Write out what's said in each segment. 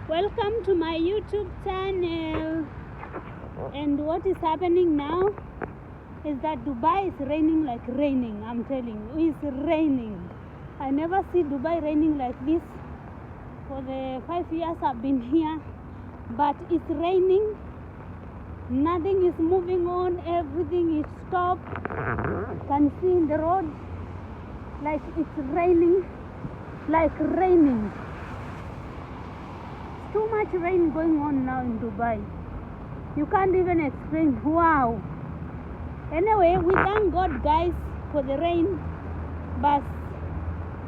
Welcome to my YouTube channel. And what is happening now is that Dubai is raining like raining. I'm telling you, it's raining. I never see Dubai raining like this for the 5 years I've been here. But it's raining. Nothing is moving on. Everything is stopped. You can see in the road like it's raining, like raining. Too much rain going on now in Dubai. You can't even explain. Wow. Anyway, we thank God, guys, for the rain. But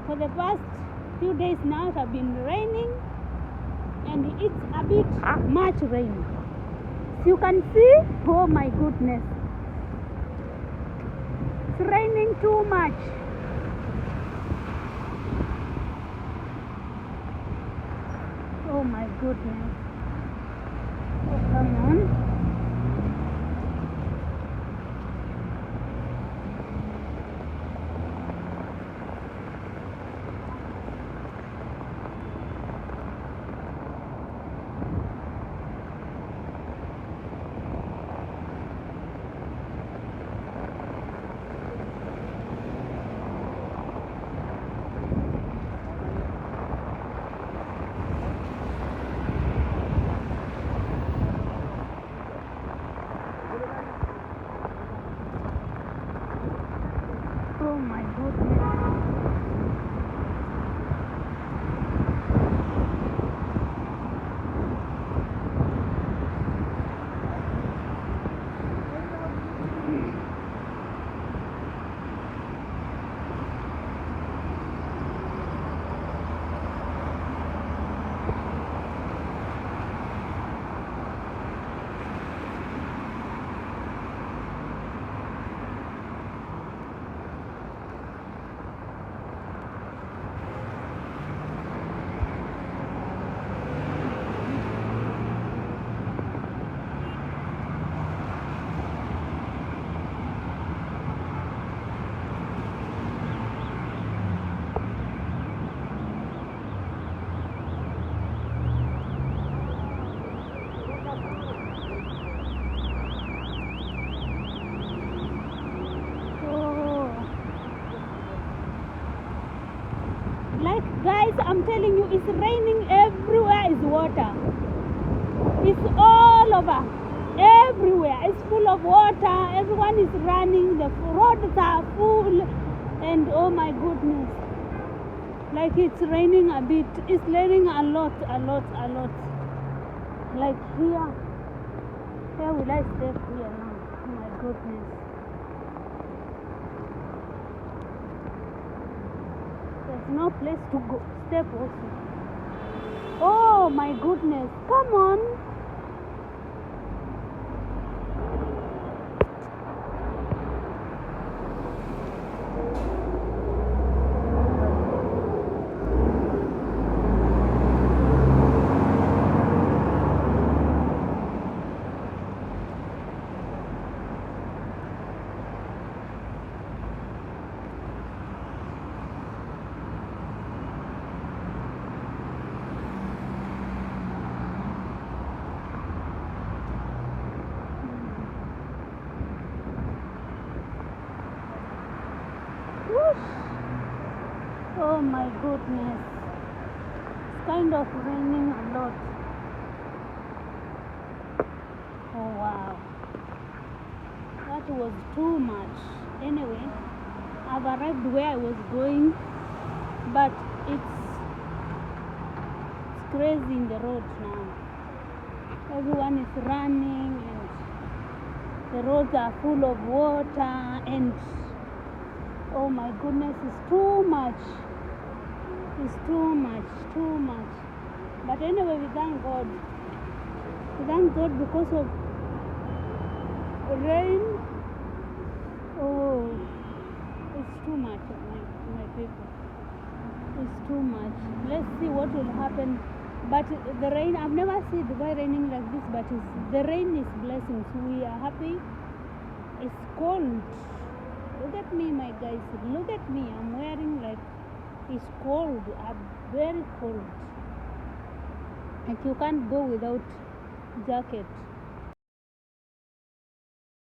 for the past few days now, it has been raining, and it's a bit much rain. So you can see, oh my goodness, it's raining too much. Oh my goodness. Oh, come on. Oh my goodness. Like, guys, I'm telling you, it's raining everywhere is water. It's all over. Everywhere. It's full of water. Everyone is running. The roads are full. And oh my goodness. Like, it's raining a bit. It's raining a lot. Like here. Where will I step here now? Oh my goodness. There's no place to go. Step also. Oh my goodness. Come on. Oh my goodness. It's kind of raining a lot. Oh wow. That was too much. Anyway, I've arrived where I was going, but it's crazy in the road now. Everyone is running and the roads are full of water, and oh my goodness, it's too much. It's too much. But anyway, we thank God. We thank God because of rain. Oh, it's too much, my people. It's too much. Let's see what will happen. But the rain, I've never seen Dubai raining like this, but the rain is blessings. We are happy. It's cold. Look at me, my guys. Look at me. I'm wearing like, it's cold. I'm very cold. Like you can't go without jacket.